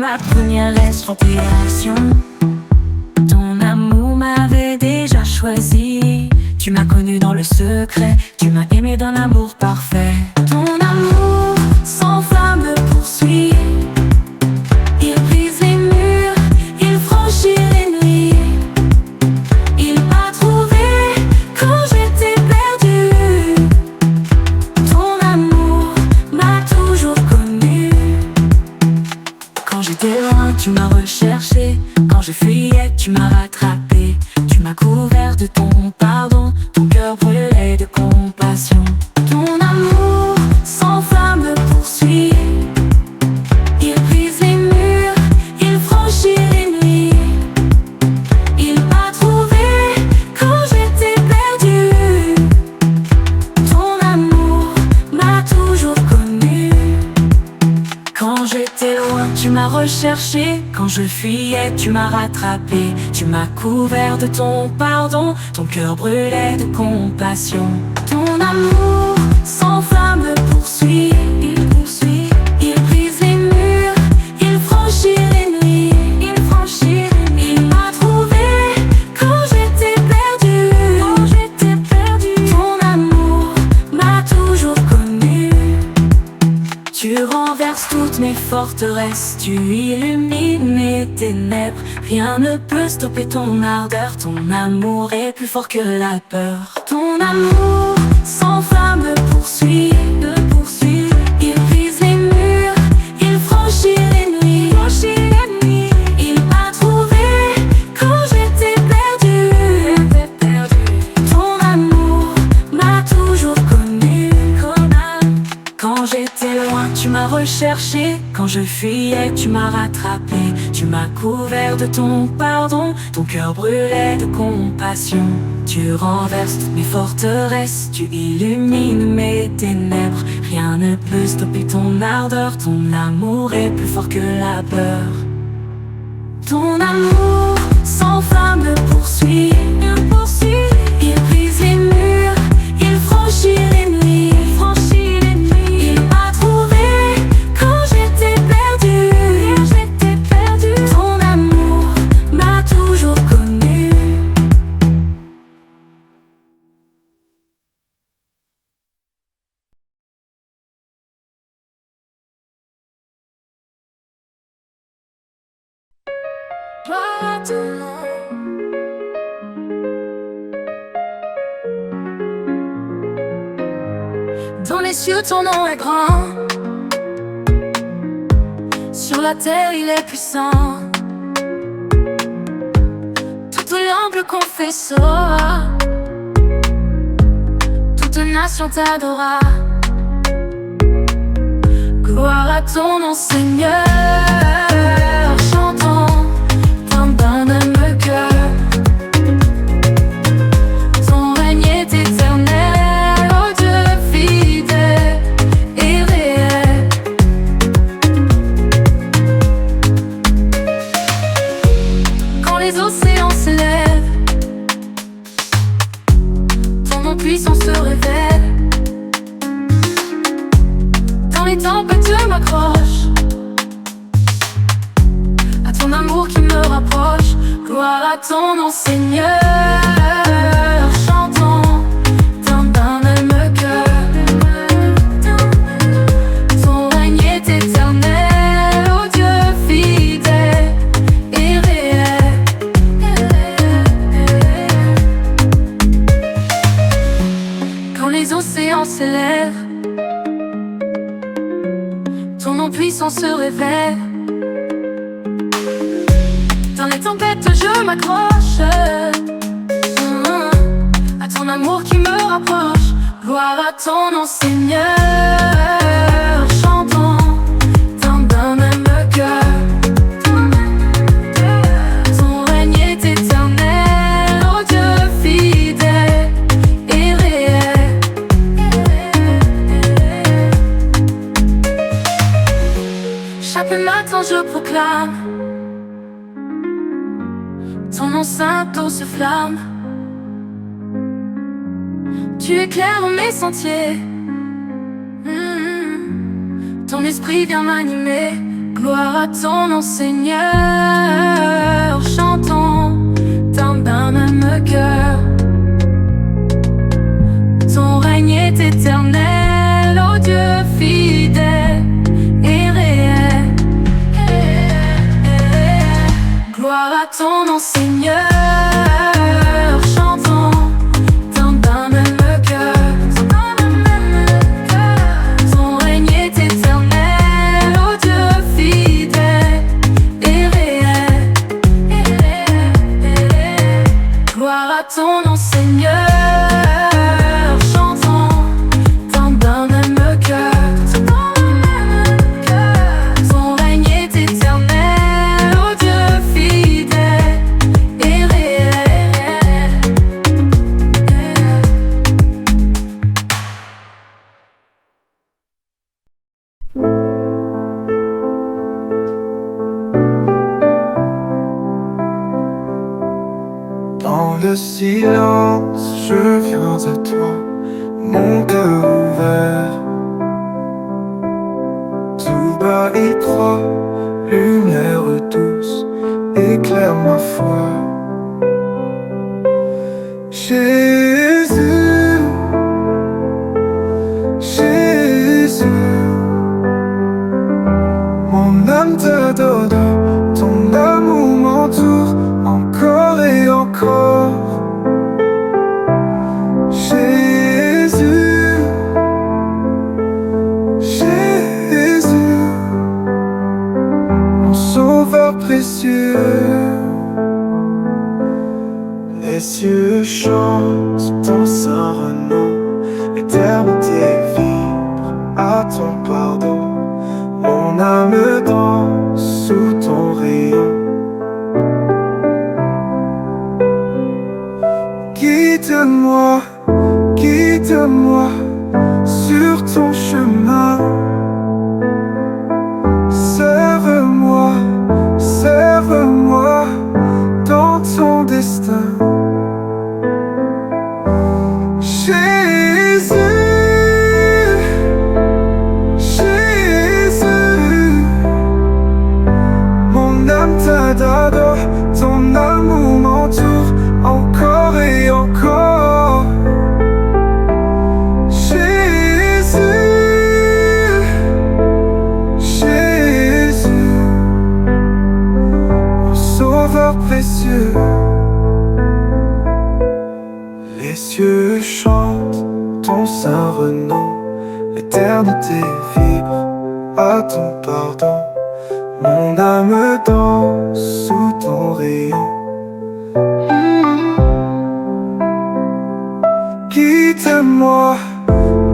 ma première respiration. Ton amour m'avait déjà choisi. Tu m'as connu dans le secret, tu m'as aimé dans l'amour parfait. Ton amour sans flamme me poursuit. Il brise les murs, il franchit les nuits. Il m'a trouvé quand j'étais perdue. Ton amour m'a toujours connu. Quand j'étais loin, tu m'as recherché. Quand je fuyais, tu m'as rattrapé. Tu m'as couvert de ton pardon. Ton cœur brûlait de compassion. Ton amour sans flamme me poursuit. Il brise les murs, il franchit les nuits. Il m'a trouvé quand j'étais perdue. Ton amour m'a toujours connu. Quand j'étais loin, tu m'as recherché. Quand je fuyais, tu m'as rattrapé. Tu m'as couvert de ton pardon. Ton cœur brûlait de compassion. Ton amour sans flamme me poursuit. Il poursuit. Il brise les murs, il franchit les nuits. Il franchit les nuits. Il m'a trouvé quand j'étais perdue. Quand j'étais perdue. Ton amour m'a toujours connu. Tu renverses toutes mes forteresses, tu illumines mes ténèbres. Rien ne peut stopper ton ardeur, ton amour est plus fort que la peur. Ton amour sans flamme me poursuit, me poursuit. Il brise les murs, il franchit les nuits, franchit les nuits. Il m'a trouvé quand j'étais perdue, Ton amour m'a toujours connu. Quand j'étais loin, tu m'as recherché. Quand je fuyais, tu m'as rattrapé. Tu m'as couvert de ton pardon. Ton cœur brûlait de compassion. Tu renverses toutes mes forteresses, tu illumines mes ténèbres. Rien ne peut stopper ton ardeur, ton amour est plus fort que la peur. Ton amour sans flamme me poursuit, me poursuit. Il brise les murs, il franchit les nuits, franchit les nuits. Il m'a trouvé quand j'étais perdue, Ton amour m'a toujours connu. Dans les cieux, ton nom est grand. Sur la terre, il est puissant. Toute langue le confessera. Toute nation t'adora. Gloire à ton nom, Seigneur. Chantons d'un bain de me cœur. Ton règne est éternel, oh Dieu fidèle et réel. Quand les océans s'élèvent, ton nom puissant se révèle. Dans les tempêtes je m'accroche à ton amour qui me rapproche. Gloire à ton nom, Seigneur. Chantons d'un bain de me cœur. Ton règne est éternel, oh Dieu fidèle et réel. Quand les océans s'élèvent, ton nom puissant se révèle. Dans les tempêtes je m'accroche à ton amour qui me rapproche. Gloire à ton nom, Seigneur. Chantons d'un bain de me cœur. Ton règne est éternel, oh Dieu fidèle et réel. Chaque matin je proclame ton nom saint, douce flamme. Tu éclaires mes sentiers. Ton esprit vient m'animer. Gloire à ton nom Seigneur, chantons d'un même cœur. Ton règne est éternel, ô Dieu fidèle et réel. Gloire à ton nom Seigneur, chantons d'un même cœur. Ton règne est éternel, ô Dieu fidèle et réel. Gloire à ton nom Seigneur, dans le silence, je viens à toi, mon cœur ouvert. Tout bas étroit, lumière douce, éclaire ma foi. Jésus, Jésus, mon âme t'adore, ton amour m'entoure encore et encore. Jésus, Jésus, mon sauveur précieux. Les cieux chantent ton saint renom, l'éternité vibre à ton pardon. Mon âme danse sous ton rayon. Guide-moi, guide-moi sur ton chemin. Serve-moi, serve-moi dans ton destin. Jésus, Jésus, mon âme t'adore, ton amour m'entoure encore et encore. Jésus, Jésus, mon sauveur précieux. Les cieux chantent ton saint renom, l'éternité vibre à ton pardon. Mon âme danse sous ton rayon. Guide-moi,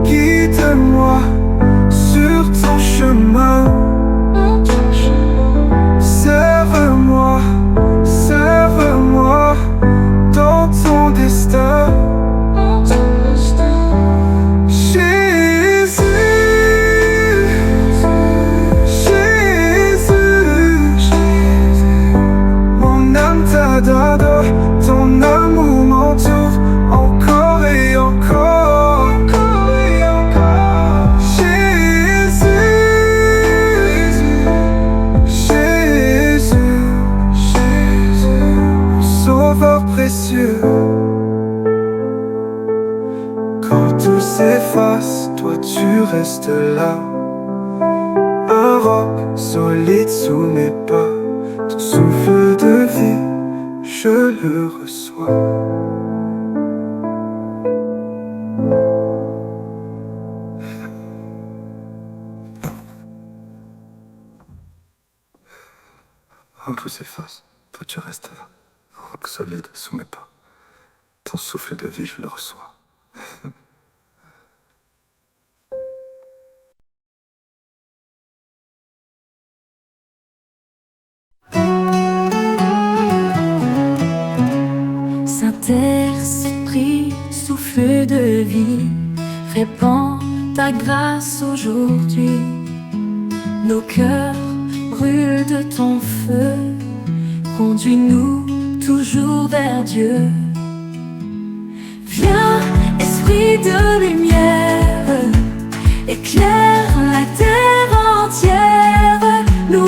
guide-moi sur ton chemin. Serve-moi, serve-moi dans ton destin. Jésus, Jésus, mon âme t'adore, ton amour m'entoure encore et encore. Jésus, Jésus, Jésus, mon sauveur précieux. Quand tout s'efface, toi tu restes là. Un roc solide sous mes pas. Ton souffle de vie, je le reçois. Quand tout s'efface, toi tu restes là. Un roc solide sous mes pas. Ton souffle de vie, je le reçois. Saint-Esprit, souffle de vie, répands ta grâce aujourd'hui. Nos cœurs brûlent de ton feu, conduis-nous toujours vers Dieu. Viens, esprit de lumière, éclaire la terre entière. Nous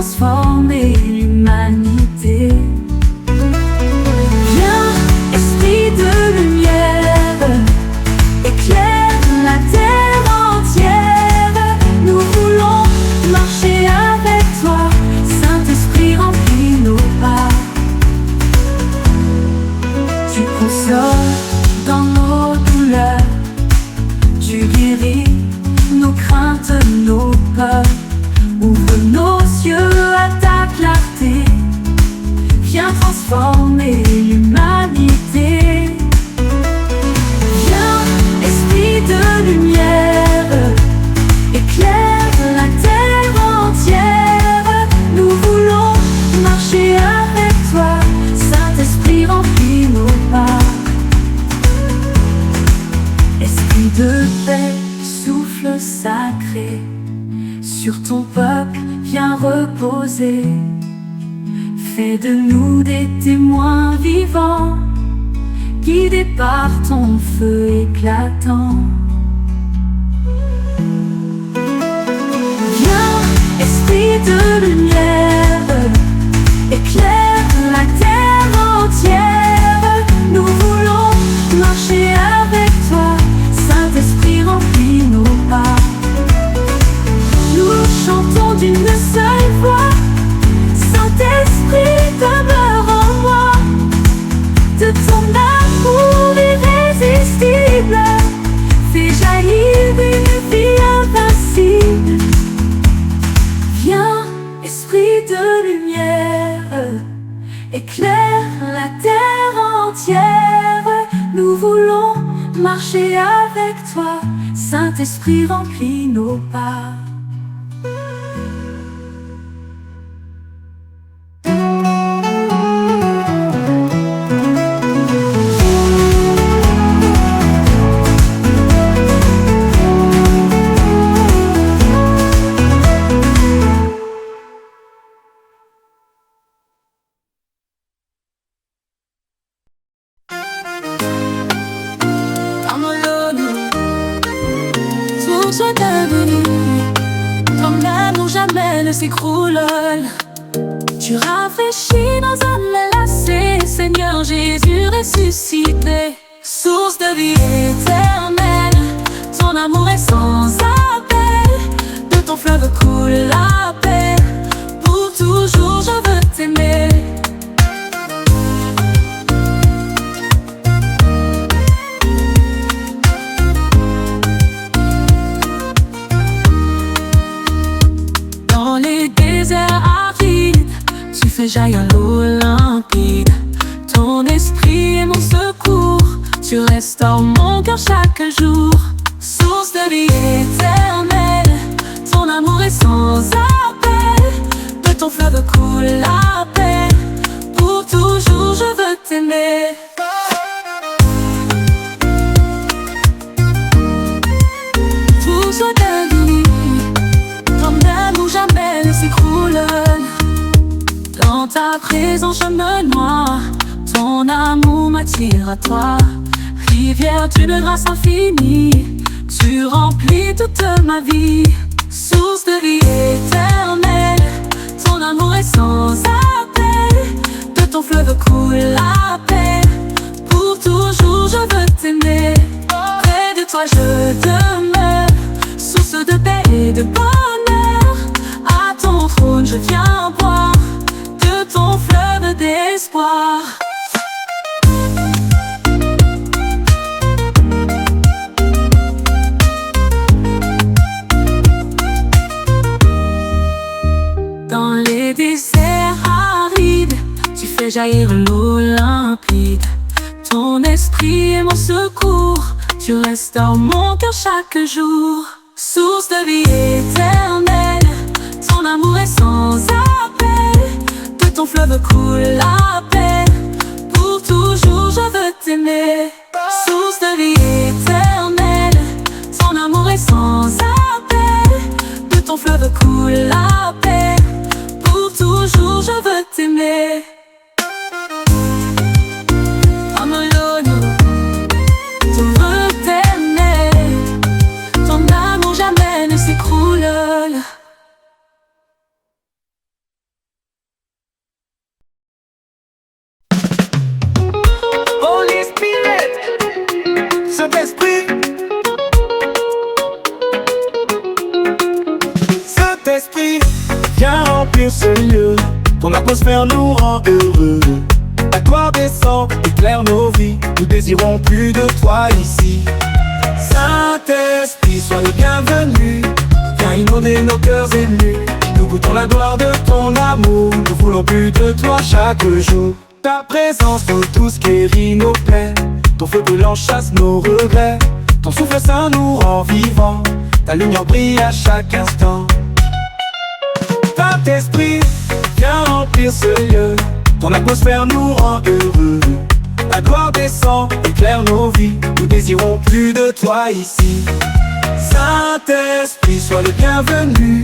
transformer l'humanité. Viens, esprit de lumière, éclaire la terre entière. Nous voulons marcher avec toi, Saint-Esprit remplit nos pas. Tu consoles dans nos douleurs, tu guéris nos craintes, nos peurs. Ouvre nos yeux à ta clarté, viens transformer l'humanité. Viens, esprit de lumière, éclaire la terre entière. Nous voulons marcher avec toi, Saint-Esprit remplit nos pas. Esprit de paix, souffle sacré, sur ton peuple viens reposer. Fais de nous des témoins vivants, guidés par ton feu éclatant. Viens, esprit de lumière, éclaire la terre entière. Nous voulons marcher avec toi, Saint-Esprit remplit nos pas. Nous chantons d'une seule voix, Saint-Esprit demeure en moi. De ton amour irrésistible, fais jaillir une vie invincible. Viens, esprit de lumière, éclaire la terre entière. Nous voulons marcher avec toi, Saint-Esprit remplit nos pas. S'écroule. Tu rafraîchis nos âmes lacées, Seigneur Jésus ressuscité, source de vie éternelle. Ton amour est sans appel, de ton fleuve coule la paix. Pour toujours je veux t'aimer. Arides, tu fais jaillir l'eau limpide. Ton esprit est mon secours, tu restaures mon cœur chaque jour. Source de vie éternelle, ton amour est sans appel. De ton fleuve coule la paix. Pour toujours je veux t'aimer. Tout soit d'infini, ton amour jamais ne s'écroule. Dans ta présence je me noie, ton amour m'attire à toi. Rivière d'une grâce infinie, tu remplis toute ma vie. Source de vie éternelle, ton amour est sans appel. De ton fleuve coule la paix. Pour toujours je veux t'aimer. Près de toi je demeure, source de paix et de bonheur. À ton trône je viens boire de ton fleuve d'espoir. Dans les déserts arides, tu fais jaillir l'eau limpide. Ton esprit est mon secours, tu restaures mon cœur chaque jour. Source de vie éternelle, ton amour est sans appel. De ton fleuve coule la paix. Pour toujours je veux t'aimer. Source de vie éternelle, ton amour est sans appel. De ton fleuve coule la paix. Pour toujours je veux t'aimer. Amelone, je veux t'aimer. Ton amour jamais ne s'écroule. ton atmosphère nous rend heureux. Ta gloire descend, éclaire nos vies, nous désirons plus de toi ici. Saint-Esprit, sois le bienvenu, viens inonder nos cœurs émus. Nous goûtons la gloire de ton amour, nous voulons plus de toi chaque jour. Ta présence nous tous guérit nos plaies, ton feu brûlant chasse nos regrets. Ton souffle saint nous rend vivants, ta lumière brille à chaque instant. Saint-Esprit, viens remplir ce lieu, ton atmosphère nous rend heureux. Ta gloire descend, éclaire nos vies, nous désirons plus de toi ici. Saint-Esprit, sois le bienvenu,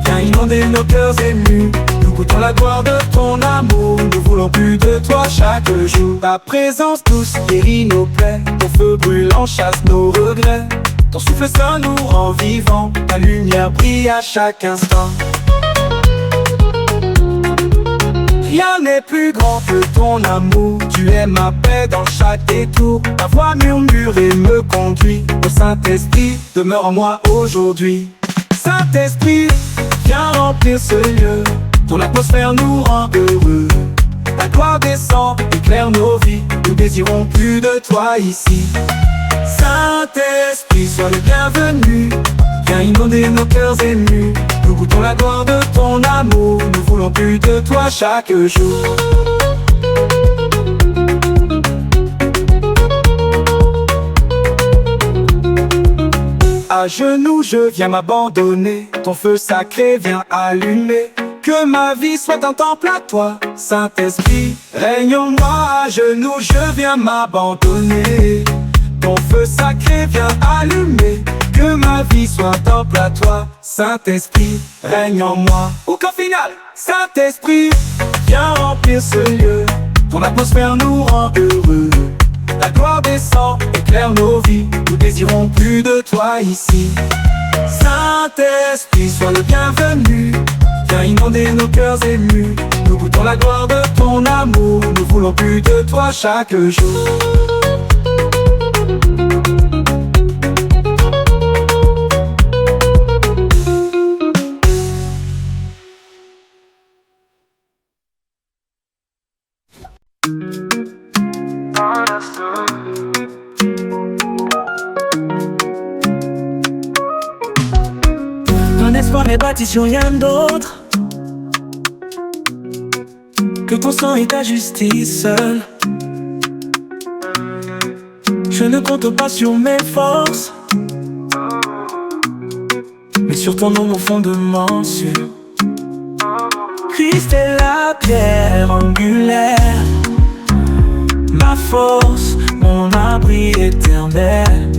viens inonder nos cœurs émus. Nous goûtons la gloire de ton amour, nous voulons plus de toi chaque jour. Ta présence douce guérit nos plaies, ton feu brûlant chasse nos regrets. Ton souffle saint nous rend vivants, ta lumière brille à chaque instant. Rien n'est plus grand que ton amour, tu es ma paix dans chaque détour. Ta voix murmurée me conduit, au Saint-Esprit demeure en moi aujourd'hui. Saint-Esprit, viens remplir ce lieu, ton atmosphère nous rend heureux. Ta gloire descend, éclaire nos vies, nous désirons plus de toi ici. Saint-Esprit, sois le bienvenu, viens inonder nos cœurs émus. Nous goûtons la gloire de ton amour, nous voulons plus de toi chaque jour. À genoux je viens m'abandonner, ton feu sacré vient allumer. Que ma vie soit un temple à toi, Saint-Esprit, règne en moi. À genoux je viens m'abandonner, ton feu sacré vient allumer. Que ma vie soit un temple à toi, Saint-Esprit, règne en moi. Au camp final, Saint-Esprit, viens remplir ce lieu, ton atmosphère nous rend heureux. Ta gloire descend, éclaire nos vies, nous désirons plus de toi ici. Saint-Esprit, sois le bienvenu, viens inonder nos cœurs émus. Nous goûtons la gloire de ton amour, nous voulons plus de toi chaque jour. Ton espoir est bâti sur rien d'autre que ton sang et ta justice seule. Je ne compte pas sur mes forces, mais sur ton nom mon fondement sûr. Christ est la pierre angulaire, ma force, mon abri éternel.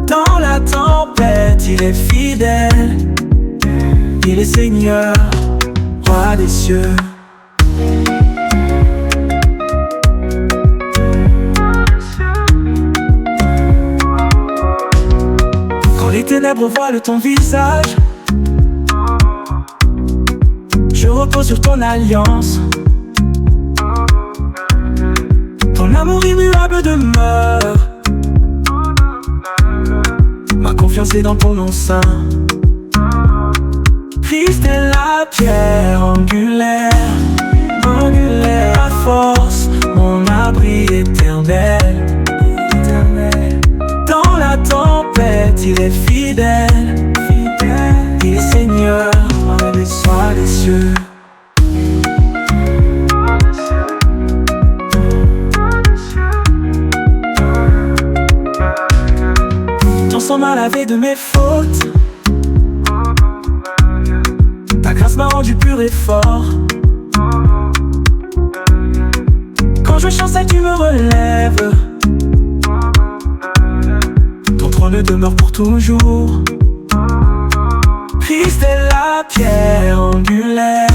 Dans la tempête, il est fidèle, il est Seigneur, roi des cieux. Quand les ténèbres voilent ton visage, je repose sur ton alliance. Ton amour immuable demeure, ma confiance est dans ton nom saint. Christ est la pierre angulaire, ma force, mon abri éternel. Dans la tempête, il est fidèle, il est Seigneur, roi des cieux. Ton sang m'a lavé de mes fautes, ta grâce m'a rendu pur et fort. Quand je chancelle, tu me relèves, ton trône demeure pour toujours. Christ est la pierre angulaire,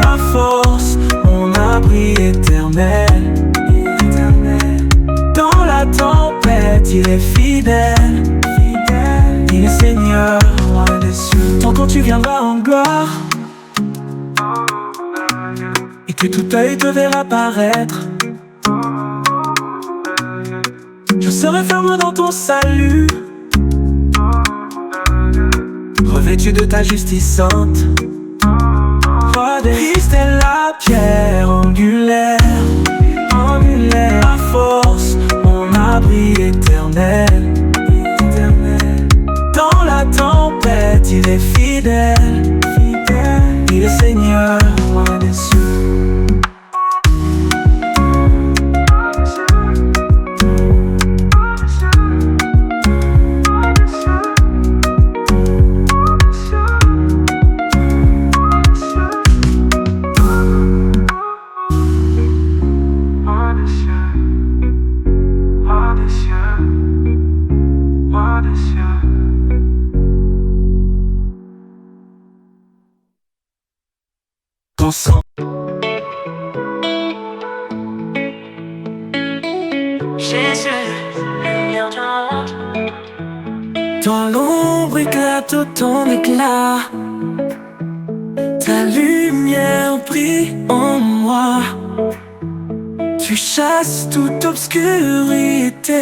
ma force, mon abri éternel. Dans la tempête, il est fidèle, il est Seigneur, roi des cieux. Tant quand tu viendras en gloire, et que tout œil te verra paraître, je serai ferme dans ton salut, revêtu de ta justice sainte. roi des Christ est la pierre angulaire, angulaire. Ma force, mon abri éternel, éternel. Dans la tempête, il est fidèle, fidèle. Il est Seigneur, roi des cieux. Jésus, lumière du monde. Dans l'ombre éclate ton éclat, ta lumière brille en moi. Tu chasses toute obscurité.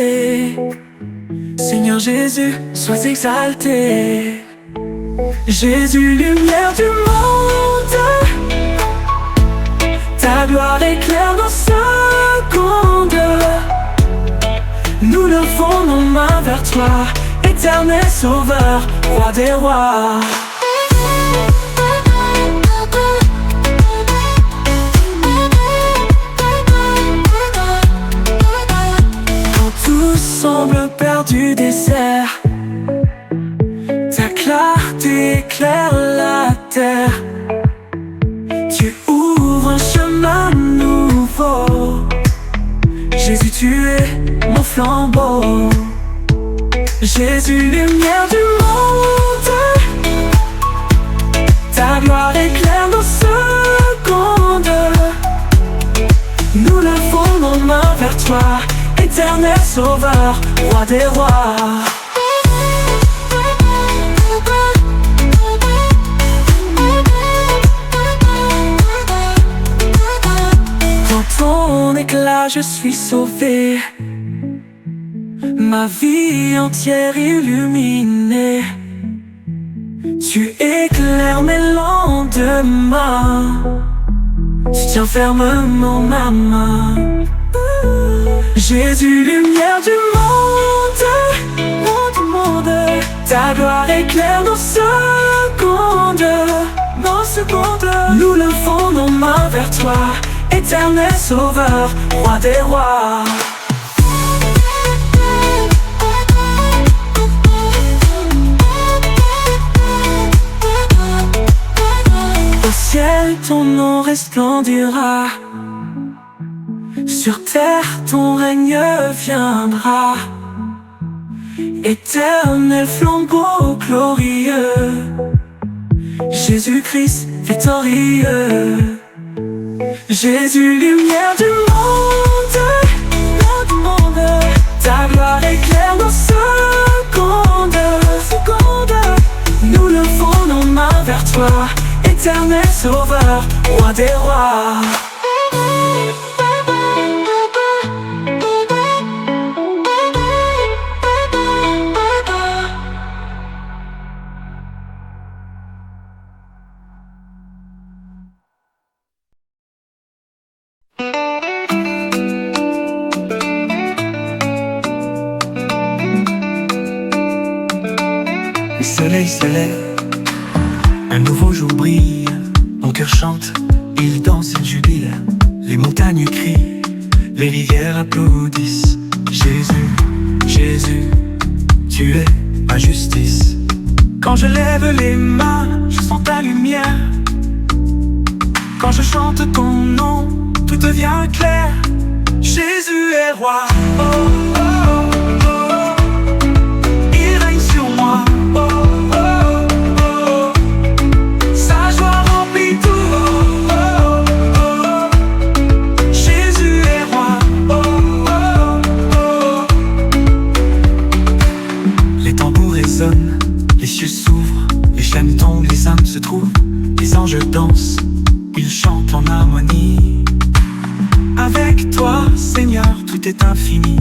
Seigneur Jésus, sois exalté. Jésus, lumière du monde, ta gloire éclaire nos secondes. Nous levons nos mains vers toi, éternel sauveur, roi des rois. Quand tout semble perdu, désert, ta clarté éclaire la terre. Tu ouvres un chemin nouveau. Jésus, tu es mon flambeau. Jésus, lumière du monde, ta gloire éclaire nos secondes. Nous levons nos mains vers toi, éternel sauveur, roi des rois. Dans ton éclat, je suis sauvé. Ma vie entière illuminée. Tu éclaires mes lendemains. Tu tiens fermement ma main. Jésus, lumière du monde, ta gloire éclaire nos secondes, nos secondes. Nous levons nos mains vers toi, éternel sauveur, roi des rois. Au ciel, ton nom resplendira. Sur terre, ton règne viendra. Éternel flambeau glorieux, Jésus-Christ victorieux. Jésus, lumière du monde, ta gloire éclaire nos secondes. Nous levons nos mains vers toi, éternel sauveur, roi des rois. Le soleil se lève, un nouveau jour brille. Mon cœur chante, il danse, il jubile. Les montagnes crient, les rivières applaudissent. Jésus, Jésus, tu es ma justice. Quand je lève les mains, je sens ta lumière. Quand je chante ton nom, tout devient clair. Jésus est roi, oh, oh, oh, oh. Il règne sur moi, oh, oh, oh. Sa joie remplit tout, oh, oh, oh. Jésus est roi, oh, oh, oh. Les tambours résonnent, les cieux s'ouvrent, les chaînes tombent, les âmes se trouvent. Les anges dansent, ils chantent en harmonie. Avec toi, Seigneur, tout est infini.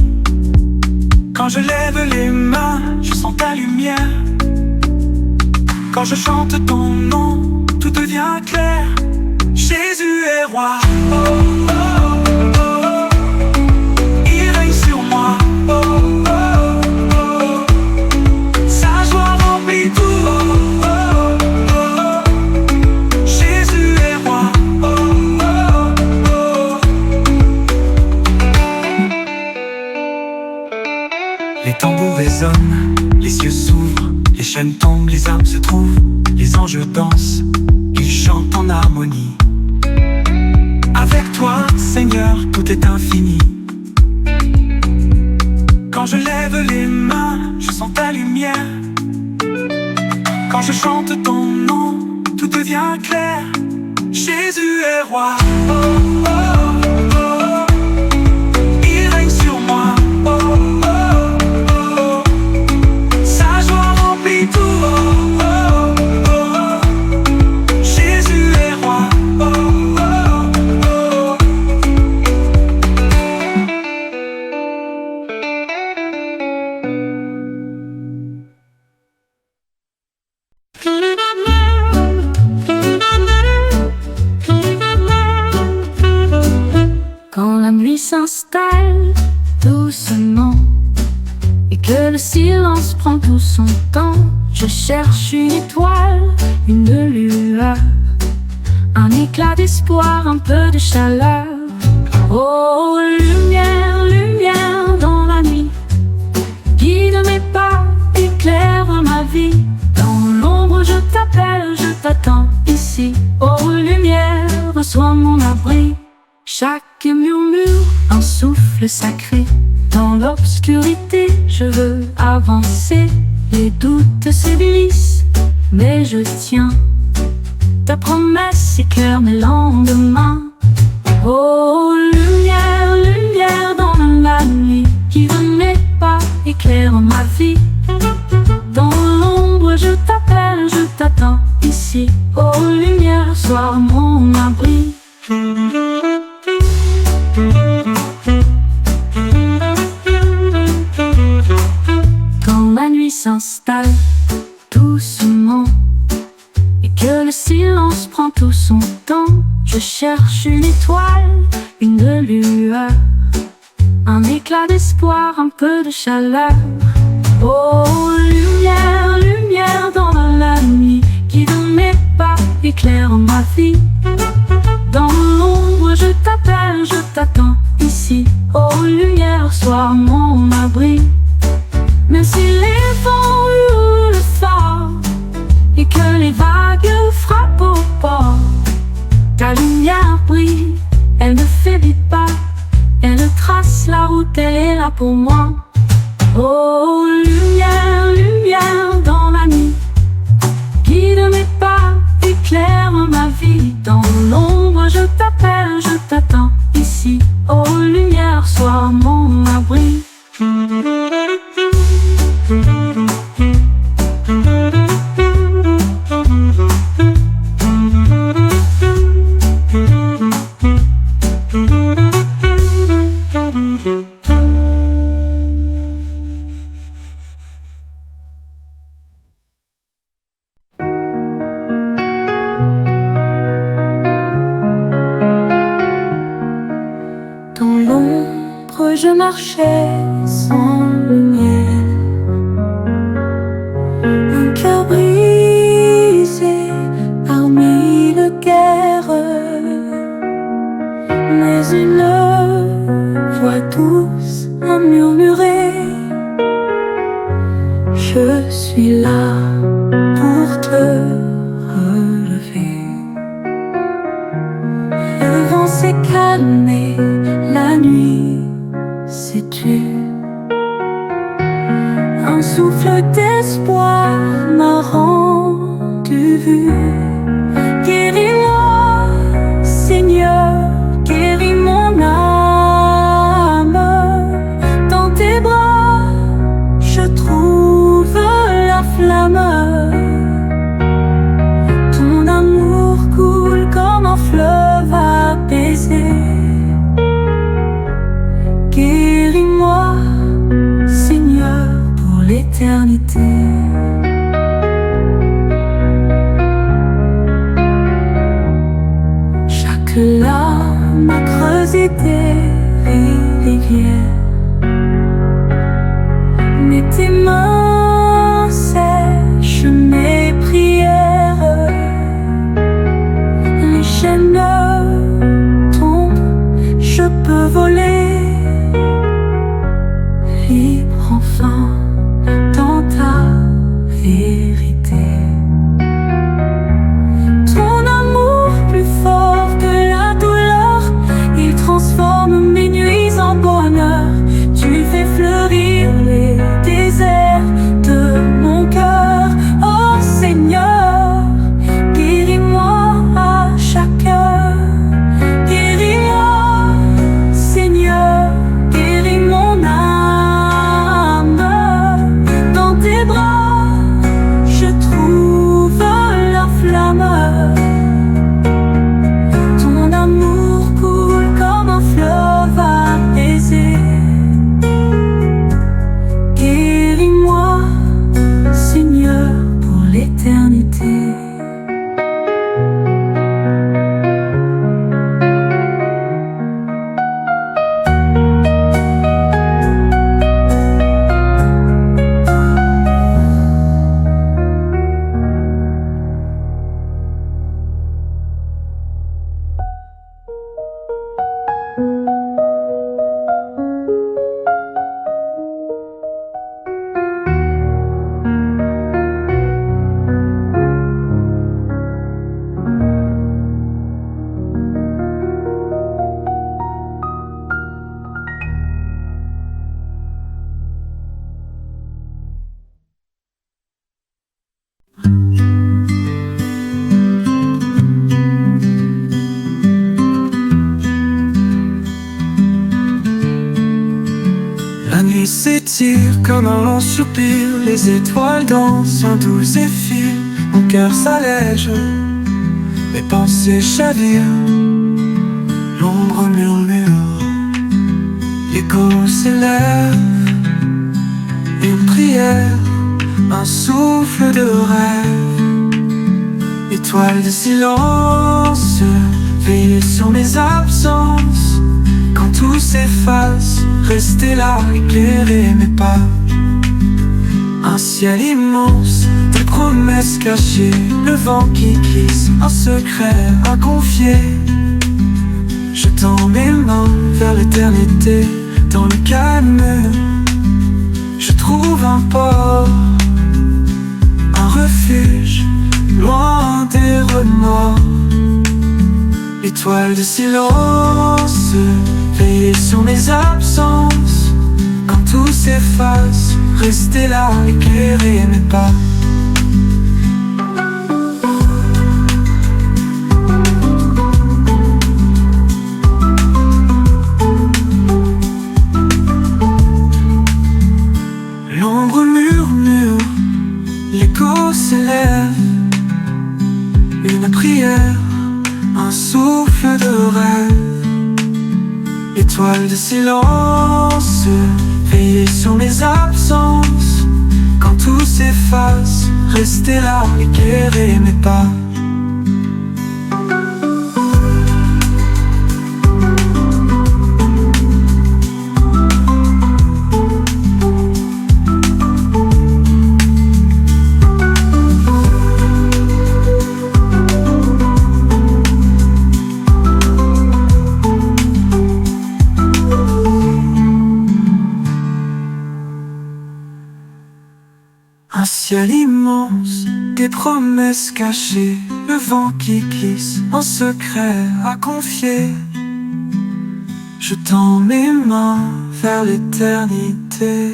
Quand je lève les mains, je sens ta lumière. Quand je chante ton nom, tout devient clair. Jésus est roi. Oh, oh, oh, oh. Il règne sur moi. Oh, oh, oh, oh. Sa joie remplit tout. Oh, oh, oh, oh. Jésus est roi. Oh, oh, oh. Les tambours résonnent, les yeux s'ouvrent, les chaînes tombent, les âmes se trouvent, les anges dansent, ils chantent en harmonie. Avec toi, Seigneur, tout est infini. Quand je lève les mains, je sens ta lumière. Quand je chante ton nom, tout devient clair. Jésus est roi. Oh, oh, oh, oh. Il règne sur moi. Oh, oh, oh, oh. Sa joie remplit tout. Oh, oh, oh, oh. Jésus est roi. Oh, oh, oh. Quand la nuit s'installe doucement et que le silence prend tout son temps, je cherche une étoile, une lueur, un éclat d'espoir, un peu de chaleur. Oh, lumière, lumière dans la nuit, guide mes pas, éclaire ma vie. Dans l'ombre je t'appelle, je t'attends ici. Oh, lumière, reçois mon abri. Chaque murmure, un souffle sacré. Dans l'obscurité, je veux avancer. Les doutes s'éblouissent, mais je tiens. Ta promesse éclaire mes lendemains. Oh, lumière, lumière dans la nuit, guide mes pas, éclaire ma vie. Dans l'ombre, je t'appelle, je t'attends ici. Oh, lumière, sois mon abri. Quand la nuit s'installe doucement et que le silence prend tout son temps, je cherche une étoile, une lueur, un éclat d'espoir, un peu de chaleur. Oh, lumière, lumière dans la nuit, guide mes pas, éclaire ma vie. Dans l'ombre, je t'appelle, je t'attends ici. Oh, lumière, sois mon abri. Même si les vents hurlent fort et que les vagues frappent au port, ta lumière brille, elle ne faiblit pas, elle trace la route, elle est là pour moi. Oh, lumière, lumière dans la nuit, guide mes pas, éclaire ma vie. Dans l'ombre, je t'appelle, je t'attends ici. Oh, lumière, sois mon abri. Dans l'ombre, je marchais sans lumière, un cœur brisé par mille guerres, mais une voix douce a murmuré: je suis là pour te relever. Le vent s'est calmé, la nuit s'est tue. Un souffle d'espoir m'a rendu vue. Guéris-moi, Seigneur, guéris mon âme. Dans tes bras, je trouve la flamme. Ton amour coule comme un fleuve apaisé. Guéris-moi, Seigneur, pour l'éternité. mais tes mains sèchent mes prières. Les chaînes tombent, je peux voler, libre enfin dans ta vérité. Ton amour plus fort que la douleur, il transforme mes nuits en bonheur. Tu fais fleurir les déserts de mon cœur. Oh Seigneur, guéris-moi à chaque heure. Guéris-moi, Seigneur, guéris mon âme. Dans tes bras, je trouve la flamme. Ton amour coule comme un fleuve apaisé. Guéris-moi, Seigneur, pour l'éternité. La nuit s'étire comme un long soupir, les étoiles dansent un doux zéphyr. Mon cœur s'allège, mes pensées chavirent. L'ombre murmure, l'écho s'élève. Une prière, un souffle de rêve. Étoile de silence, veillez sur mes absences. Quand tout s'efface, restez là, éclairez mes pas. Un ciel immense, des promesses cachées, le vent qui glisse, un secret à confier. Je tends mes mains vers l'éternité, dans le calme. Je trouve un port, un refuge, loin des remords. Étoile de silence, veillez sur mes absences. Quand tout s'efface, restez là, éclairez mes pas. L'ombre murmure, l'écho s'élève. Une prière, un souffle de rêve. Étoile de silence, veillez sur mes absences. Quand tout s'efface, restez là, éclairez mes pas. Un ciel immense, des promesses cachées, le vent qui glisse, un secret à confier. Je tends mes mains vers l'éternité.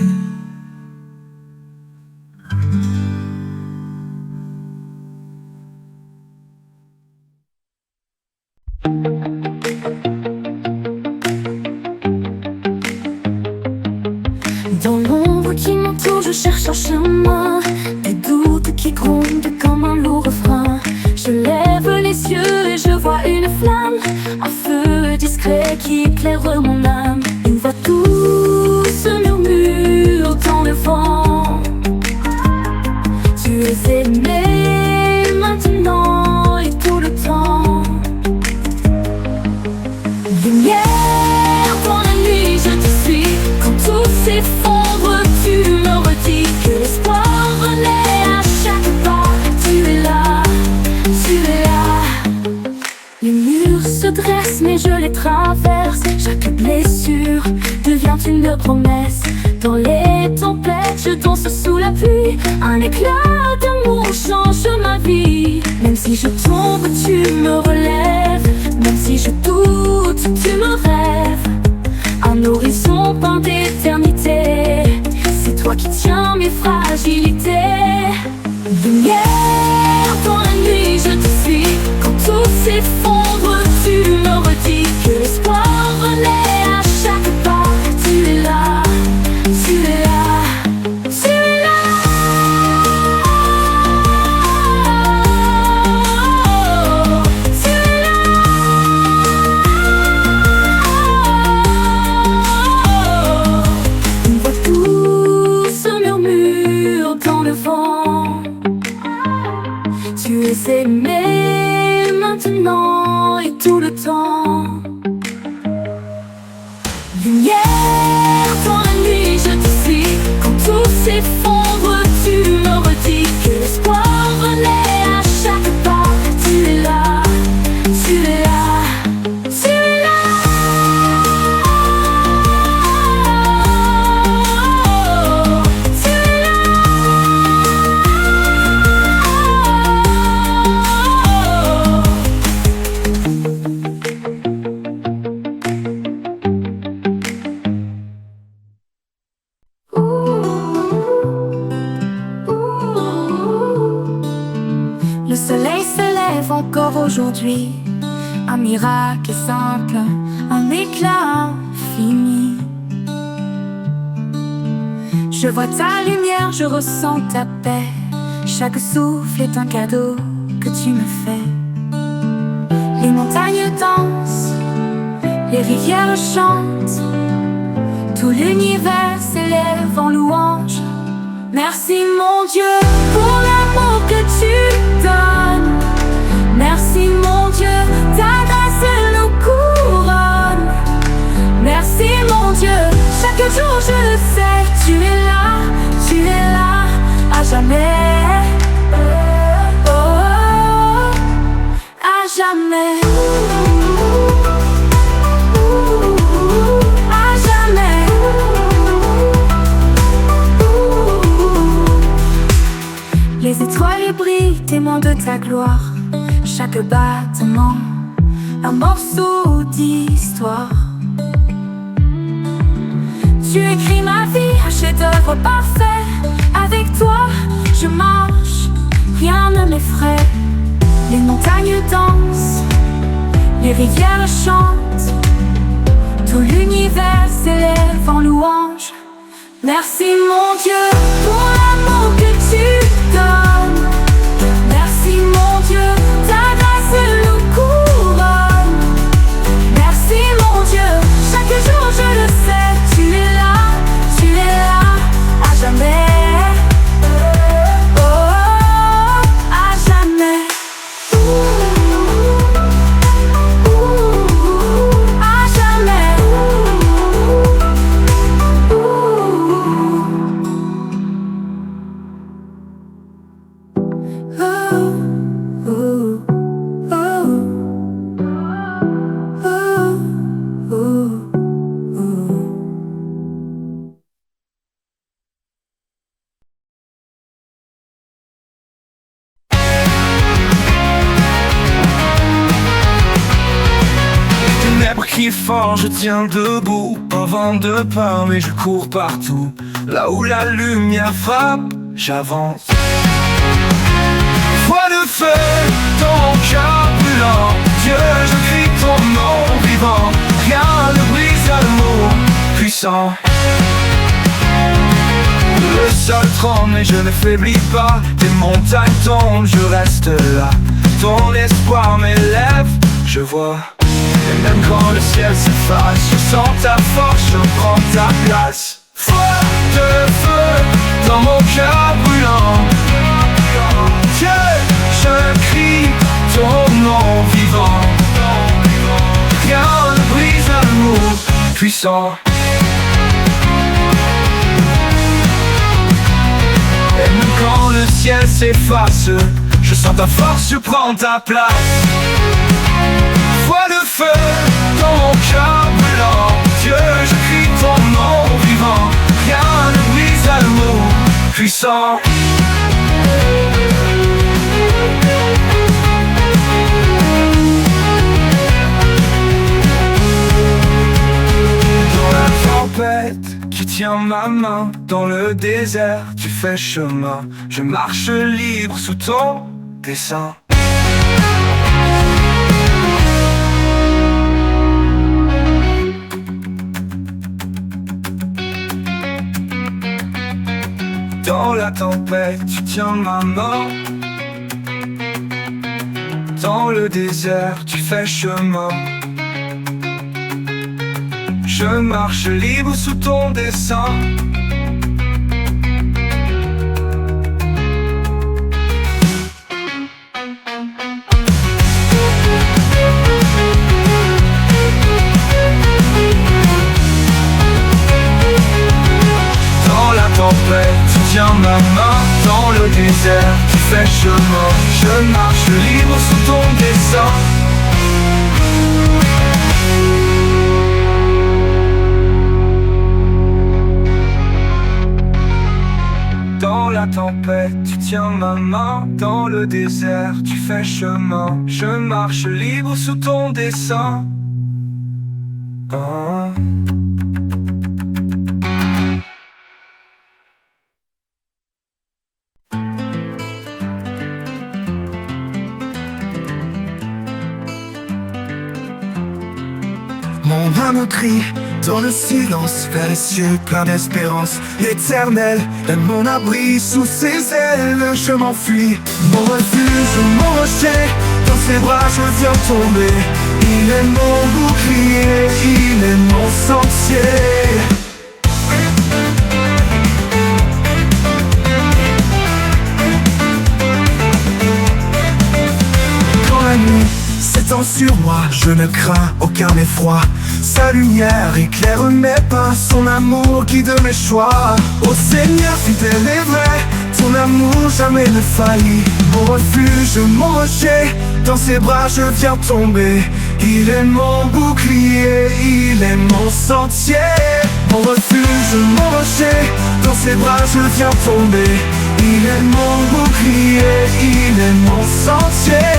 Dans l'ombre qui m'entoure, je cherche un chemin. Des doutes qui grondent comme un lourd refrain. Je lève les yeux et je vois une flamme, un feu discret qui éclaire mon âme. Une voix douce murmure dans le vent. Tu es aimé maintenant et tout le temps. Lumière dans la nuit, je te suis. Quand tout s'effondre, tu me je danse sous la pluie. Un éclat d'amour change ma vie. Même si je tombe, tu me relèves. Même si je doute, tu me rêves. Un horizon peint d'éternité. C'est toi qui tiens mes fragilités. Lumière dans la nuit, je te suis. Quand tout s'effondre, tu me redis que l'espoir renaît à chaque pas. Tu es là, tu es là, tu es là. Tu es là. Une voix douce murmure dans le vent. Tu es aimé maintenant et tout le temps. Lumière dans la nuit, je te suis. Quand tout s'effondre, tu me redis que l'espoir renaît à chaque pas. Tu es là, tu es là, tu es là. Tu es là. Le soleil se lève encore aujourd'hui. Un miracle simple, un éclat infini. Je vois ta lumière, je ressens ta paix. Chaque souffle est un cadeau que tu me fais. Les montagnes dansent, les rivières chantent. Tout l'univers s'élève en louange. Merci mon Dieu pour l'amour que tu donnes. Merci mon Dieu, ta grâce nous couronne. Merci mon Dieu, chaque jour je le sais. Tu es là, à jamais. Oh, oh, oh, à jamais. À jamais. Les étoiles brillent, témoins de ta gloire. Chaque battement, un morceau d'histoire. Tu écris ma vie, un chef-d'œuvre parfait. Avec toi, je marche, rien ne m'effraie. Les montagnes dansent, les rivières chantent. Tout l'univers s'élève en louange. Merci mon Dieu pour l'amour que tu donnes. Merci mon Dieu, ta grâce nous couronne. Merci mon Dieu, chaque jour je le sais. Tu es là, à jamais. Oh, oh, à jamais. À jamais. Qui est fort, je tiens debout. Un vent de peur, mais je cours partout. Là où la lumière frappe, j'avance. Foi de feu dans mon cœur brûlant. Dieu, je crie ton nom vivant. Rien ne brise l'amour puissant. Le sol tremble mais je ne faiblis pas. Des montagnes tombent, je reste là. Ton espoir m'élève, je vois. Et même quand le ciel s'efface, je sens ta force, je prends ta place. Foi de feu dans mon cœur brûlant. Dieu, je crie ton nom vivant. Rien ne brise l'amour puissant. Et même quand le ciel s'efface, je sens ta force, je prends ta place. Foi de feu dans mon cœur brûlant. Dieu, je crie ton nom vivant. Rien ne brise l'amour puissant. Dans la tempête, tu tiens ma main. Dans le désert, tu fais chemin. Je marche libre sous ton dessein. Dans la tempête, tu tiens ma main. Dans le désert, tu fais chemin. Je marche libre sous ton dessein. Dans la tempête, tu tiens ma main. Dans le désert, tu fais chemin. Je marche libre sous ton dessein. Dans la tempête, tu tiens ma main. Dans le désert, tu fais chemin. Je marche libre sous ton dessein. Mon âme crie dans le silence vers les cieux pleins d'espérance. L'éternel est mon abri, sous ses ailes je m'enfuis. Mon refuge, mon rocher, dans ses bras je viens tomber. Il est mon bouclier, il est mon sentier. Quand la nuit s'étend sur moi, je ne crains aucun effroi. Sa lumière éclaire mes pas, son amour guide mes choix. Ô Seigneur fidèle et vrai, ton amour jamais ne faillit. Mon refuge, mon rocher, dans ses bras je viens tomber. Il est mon bouclier, il est mon sentier. Mon refuge, mon rocher, dans ses bras je viens tomber. Il est mon bouclier, il est mon sentier.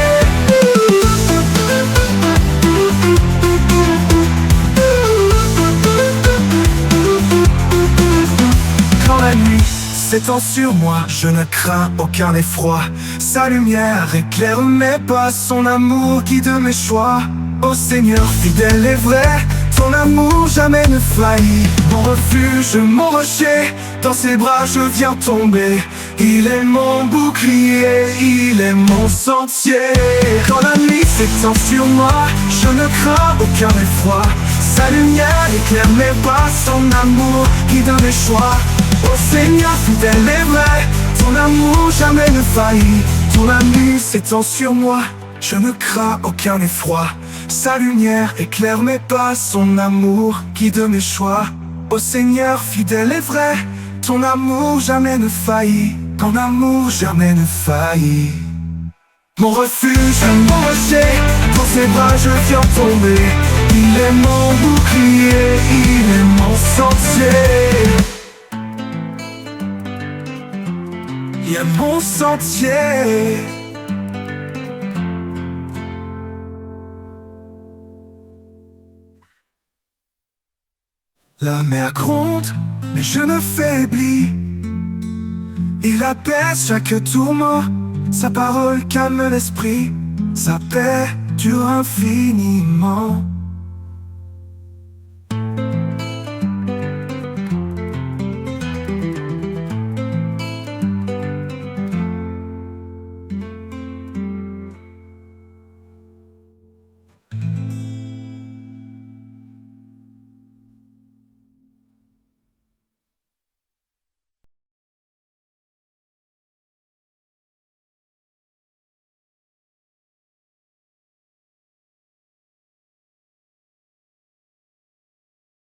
La nuit s'étend sur moi, je ne crains aucun effroi. Sa lumière éclaire mes pas, son amour guide mes choix. Ô Seigneur fidèle et vrai, ton amour jamais ne faillit. Mon refuge, mon rocher, dans ses bras je viens tomber. Il est mon bouclier, il est mon sentier. Quand la nuit s'étend sur moi, je ne crains aucun effroi. Sa lumière éclaire mes pas, son amour guide mes choix. Ô Seigneur fidèle et vrai, ton amour jamais ne faillit. Ton amour s'étend sur moi, je ne crains aucun effroi. Sa lumière éclaire mes pas, son amour guide mes choix. Ô Seigneur fidèle et vrai, ton amour jamais ne faillit. Ton amour jamais ne faillit. Mon refuge, mon rocher, dans ses bras je viens tomber. Il est mon bouclier, il est mon sentier. Il est mon sentier. La mer gronde, mais je ne faiblis. Il apaise chaque tourment, sa parole calme l'esprit. Sa paix dure infiniment.